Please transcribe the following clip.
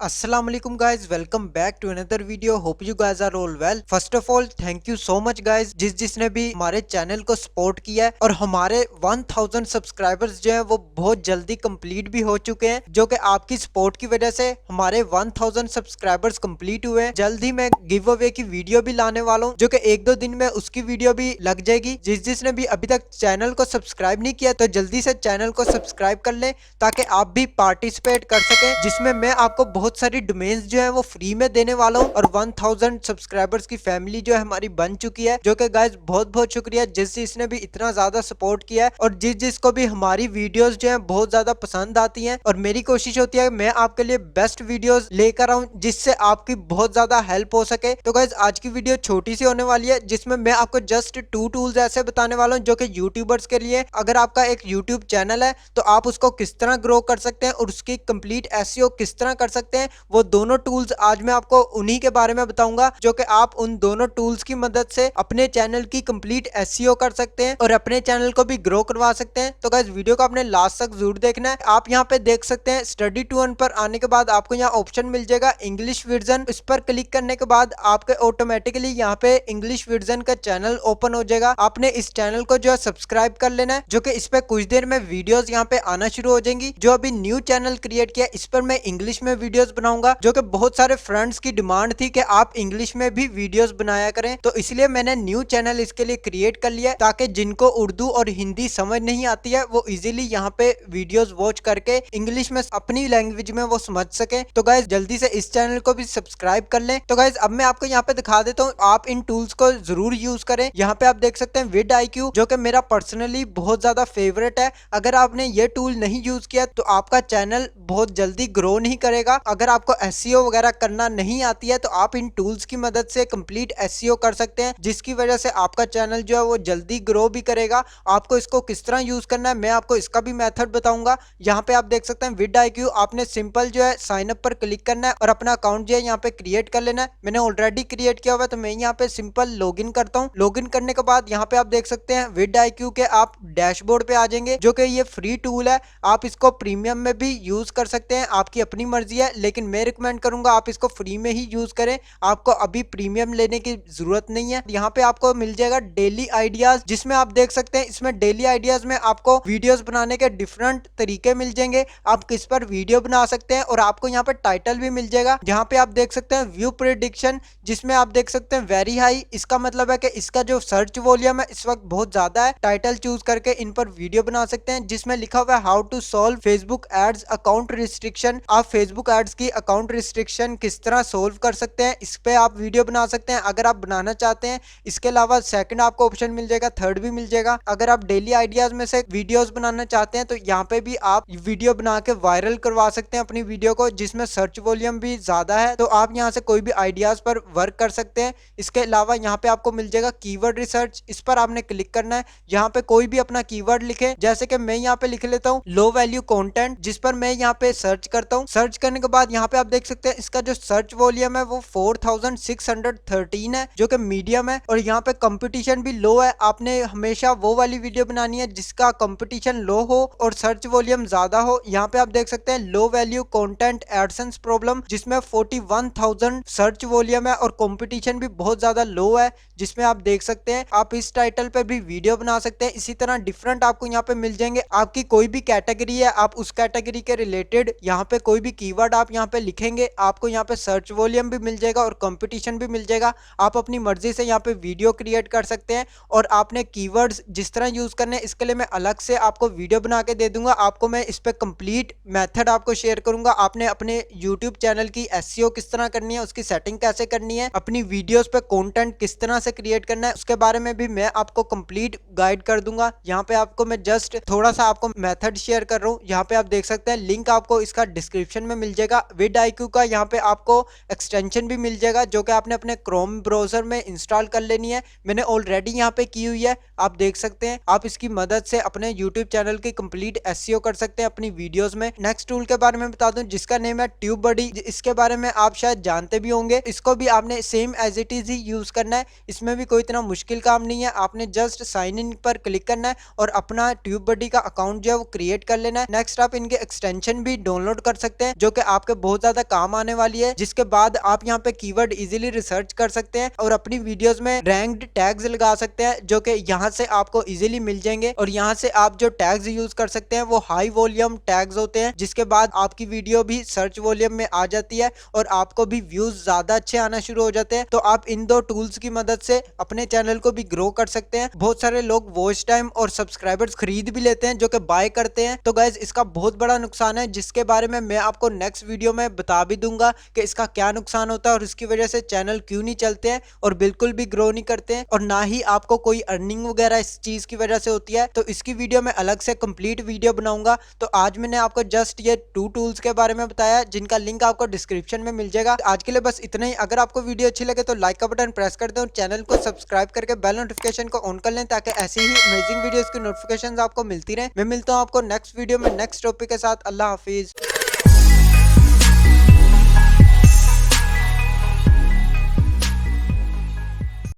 अस्सलाम वालेकुम guys, welcome back to another video. Hope you guys are all well. First of all thank you so much guys जिसने भी हमारे channel को support किया है। और हमारे 1000 सब्सक्राइबर्स जो हैं वो बहुत जल्दी कंप्लीट भी हो चुके हैं, जो कि आपकी सपोर्ट की वजह से हमारे 1000 सब्सक्राइबर्स कंप्लीट हुए हैं। जल्द ही मैं गिव अवे की वीडियो भी लाने वाला हूँ, जो कि एक दो दिन में उसकी वीडियो भी लग जाएगी। जिसने भी अभी तक चैनल को सब्सक्राइब नहीं किया तो जल्दी से चैनल को सब्सक्राइब कर ले, ताकि आप भी पार्टिसिपेट कर सके, जिसमें मैं आपको बहुत सारी डोमेन्स जो है वो फ्री में देने वाला हूँ। और 1000 सब्सक्राइबर्स की फैमिली जो है हमारी बन चुकी है, जो कि गाइस बहुत बहुत शुक्रिया जिसने भी इतना ज्यादा सपोर्ट किया है। और जिसको भी हमारी वीडियोस जो है बहुत ज्यादा पसंद आती हैं, और मेरी कोशिश होती है मैं आपके लिए बेस्ट वीडियोस लेकर आऊं जिससे आपकी बहुत ज्यादा हेल्प हो सके। तो गाइस आज की वीडियो छोटी सी होने वाली है, जिसमें मैं आपको जस्ट 2 टूल्स ऐसे बताने वाला हूँ जो कि यूट्यूबर्स के लिए, अगर आपका एक यूट्यूब चैनल है तो आप उसको किस तरह ग्रो कर सकते हैं और उसकी कंप्लीट एसईओ किस तरह कर सकते हैं। वो दोनों टूल्स आज मैं आपको उन्हीं के बारे में बताऊंगा, जो कि आप उन दोनों टूल्स की मदद से अपने चैनल की कंप्लीट एसईओ कर सकते हैं और अपने चैनल को भी ग्रो करवा सकते हैं। तो गाइस वीडियो को आपने लास्ट तक जरूर देखना है। आप यहाँ पे देख सकते हैं स्टडी टू अर्न पर आने के बाद आपको यहाँ ऑप्शन मिल जाएगा इंग्लिश वर्जन। इस पर क्लिक करने के बाद आपके ऑटोमेटिकली यहाँ पे इंग्लिश वर्जन का चैनल ओपन हो जाएगा। आपने इस चैनल को जो है सब्सक्राइब कर लेना है, जो कि इस पे कुछ देर में वीडियोस यहाँ पे आना शुरू हो जाएंगी। जो अभी न्यू चैनल क्रिएट किया इस पर मैं इंग्लिश में वीडियोस बनाऊंगा, जो कि बहुत सारे फ्रेंड्स की डिमांड थी कि आप इंग्लिश में भी वीडियोस बनाया करें। तो इसलिए मैंने न्यू चैनल इसके लिए क्रिएट कर लिया है, ताकि जिनको उर्दू और हिंदी समझ नहीं आती है वो इजीली यहाँ पे वीडियोस वॉच करके इंग्लिश में अपनी लैंग्वेज में वो समझ सके। तो गाइज जल्दी से इस चैनल को भी सब्सक्राइब कर लें। तो गाइज अब मैं आपको यहाँ पे दिखा देता हूँ, आप इन टूल्स को जरूर यूज करें। यहाँ पे आप देख सकते हैं विड IQ, जो कि मेरा पर्सनली बहुत ज्यादा फेवरेट है। अगर आपने ये टूल नहीं यूज किया तो आपका चैनल बहुत जल्दी ग्रो नहीं करेगा। अगर आपको एसईओ वगैरह करना नहीं आती है तो आप इन टूल्स की मदद से कंप्लीट एसईओ कर सकते हैं, जिसकी वजह से आपका चैनल जो है वो जल्दी ग्रो भी करेगा। आपको इसको किस तरह यूज करना है मैं आपको इसका भी मेथड बताऊंगा। यहाँ पे आप देख सकते हैं विड IQ, आपने सिंपल जो है साइन अप पर क्लिक करना है और अपना अकाउंट जो है यहाँ पे क्रिएट कर लेना है। मैंने ऑलरेडी क्रिएट किया हुआ है तो मैं यहाँ पे सिंपल लॉग इन करता हूँ। लॉग इन करने के बाद यहाँ पे आप देख सकते हैं विड IQ के आप डैशबोर्ड पे आ जाएंगे, जो कि ये फ्री टूल है। आप इसको प्रीमियम में भी यूज कर सकते हैं, आपकी अपनी मर्जी है, लेकिन मैं रिकमेंड करूंगा आप इसको फ्री में ही यूज करें। आपको अभी प्रीमियम लेने की जरूरत नहीं है। यहाँ पे आपको मिल जाएगा डेली आइडियाज, जिसमें आप देख सकते हैं इसमें डेली आइडियाज में आपको वीडियोस बनाने के डिफरेंट तरीके मिल जाएंगे। आप किस पर वीडियो बना सकते हैं और आपको यहाँ पे टाइटल भी मिल जाएगा। यहाँ पे आप देख सकते हैं व्यू प्रेडिक्शन, जिसमें आप देख सकते हैं वेरी हाई। इसका मतलब है कि इसका जो सर्च वॉल्यूम है इस वक्त बहुत ज्यादा है। टाइटल चूज करके इन पर वीडियो बना सकते हैं, जिसमें लिखा हुआ है how to solve Facebook ads account restriction. आप फेसबुक एड्स की अकाउंट रिस्ट्रिक्शन किस तरह सोल्व कर सकते हैं, इस पे आप वीडियो बना सकते हैं अगर आप बनाना चाहते हैं। इसके अलावा सेकंड आपको ऑप्शन मिल जाएगा, थर्ड भी मिल जाएगा। अगर आप डेली आइडियाज में से वीडियोस बनाना चाहते हैं तो यहाँ पे भी आप वीडियो बना के वायरल करवा सकते हैं अपनी वीडियो को, जिसमें सर्च वॉल्यूम भी ज्यादा है। तो आप यहाँ से कोई भी आइडियाज पर वर्क कर सकते हैं। इसके अलावा यहाँ पे आपको मिल जाएगा कीवर्ड रिसर्च, इस पर आपने क्लिक करना है। यहाँ पे कोई भी अपना कीवर्ड लिखे, जैसे कि मैं यहाँ पे लिख लेता हूँ लो वैल्यू कंटेंट, जिस पर मैं यहाँ पे सर्च करता हूँ। सर्च करने के बाद यहाँ पे आप देख सकते हैं इसका जो सर्च वॉल्यूम है वो 4613 है, जो कि मीडियम है। और यहाँ पे कंपटीशन भी लो है। आपने हमेशा वो वाली वीडियो बनानी है जिसका कंपटीशन लो हो और सर्च वॉल्यूम ज्यादा हो। यहाँ पे आप देख सकते हैं low value content AdSense problem, जिसमें 41,000 सर्च वॉल्यूम है और कंपटीशन भी बहुत ज्यादा लो है, जिसमें आप देख सकते हैं आप इस टाइटल पे भी वीडियो बना सकते हैं। इसी तरह डिफरेंट आपको यहाँ पे मिल जाएंगे। आपकी कोई भी कैटेगरी है, आप उस कैटेगरी के रिलेटेड यहाँ पे कोई भी कीवर्ड आप यहाँ पे लिखेंगे, आपको यहाँ पे सर्च वॉल्यूम भी मिल जाएगा और कंपटीशन भी मिल जाएगा। आप अपनी मर्जी से यहाँ पे वीडियो क्रिएट कर सकते हैं। और आपने कीवर्ड्स जिस तरह यूज करने इसके लिए मैं अलग से आपको वीडियो बना के दे दूंगा। आपको मैं इस पे कंप्लीट मेथड आपको शेयर करूंगा। आपने अपने यूट्यूब चैनल की एसईओ किस तरह करनी है, उसकी सेटिंग कैसे करनी है, अपनी वीडियोस पे कंटेंट किस तरह से क्रिएट करना है, उसके बारे में भी मैं आपको कंप्लीट गाइड कर दूंगा। यहाँ पे आपको मैं जस्ट थोड़ा सा आपको मेथड शेयर कर रहा हूँ। यहाँ पे आप देख सकते हैं लिंक आपको इसका डिस्क्रिप्शन में मिल जाएगा। विड IQ का यहाँ पे आपको एक्सटेंशन भी मिल जाएगा, जो कि आपने अपने क्रोम ब्राउजर में इंस्टॉल कर लेनी है। मैंने ऑलरेडी यहाँ पे की हुई है, आप देख सकते हैं। आप इसकी मदद से अपने यूट्यूब चैनल की कंप्लीट एसईओ कर सकते हैं अपनी वीडियोस में। नेक्स्ट टूल के बारे में बता दूं, जिसका नेम है ट्यूब बडी। इसके बारे में आप शायद जानते भी होंगे। इसको भी आपने सेम एज इट इज ही यूज करना है, इसमें भी कोई इतना मुश्किल काम नहीं है। आपने जस्ट साइन इन पर क्लिक करना है और अपना ट्यूब बडी का अकाउंट जो है वो क्रिएट कर लेना है। नेक्स्ट आप इनके एक्सटेंशन भी डाउनलोड कर सकते हैं, जो कि आपके बहुत ज्यादा काम आने वाली है, जिसके बाद आप यहाँ पे कीवर्ड इजीली रिसर्च कर सकते हैं और अपनी वीडियोस में रैंक्ड टैग्स लगा सकते हैं, जो कि यहाँ से आपको इजीली मिल जाएंगे। और यहाँ से आप जो टैग्स यूज कर सकते हैं वो हाई वॉल्यूम टैग्स होते हैं, जिसके बाद आपकी वीडियो भी सर्च वॉल्यूम में आ जाती है और आपको भी व्यूज ज्यादा अच्छे आना शुरू हो जाते हैं। तो आप इन दो टूल्स की मदद से अपने चैनल को भी ग्रो कर सकते हैं। बहुत सारे लोग वॉच टाइम और सब्सक्राइबर्स खरीद भी लेते हैं, जो कि बाय करते हैं। तो गाइज इसका बहुत बड़ा नुकसान है, जिसके बारे में मैं आपको नेक्स्ट वीडियो में बता भी दूंगा कि इसका क्या नुकसान होता है और इसकी वजह से चैनल क्यों नहीं चलते हैं और बिल्कुल भी ग्रो नहीं करते हैं, और ना ही आपको कोई अर्निंग वगैरह इस चीज की वजह से होती है। तो इसकी वीडियो में अलग से कंप्लीट वीडियो बनाऊंगा। तो आज मैंने आपको जस्ट ये 2 टूल्स के बारे में बताया, जिनका लिंक आपको डिस्क्रिप्शन में मिल जाएगा। आज के लिए बस इतना ही। अगर आपको वीडियो अच्छी लगे तो लाइक का बटन प्रेस कर दें और चैनल को सब्सक्राइब करके बेल नोटिफिकेशन को ऑन कर लें, ताकि ऐसी ही अमेजिंग वीडियोस की नोटिफिकेशंस आपको मिलती रहे। मैं मिलता हूं आपको नेक्स्ट वीडियो में नेक्स्ट टॉपिक के साथ। अल्लाह हाफिज।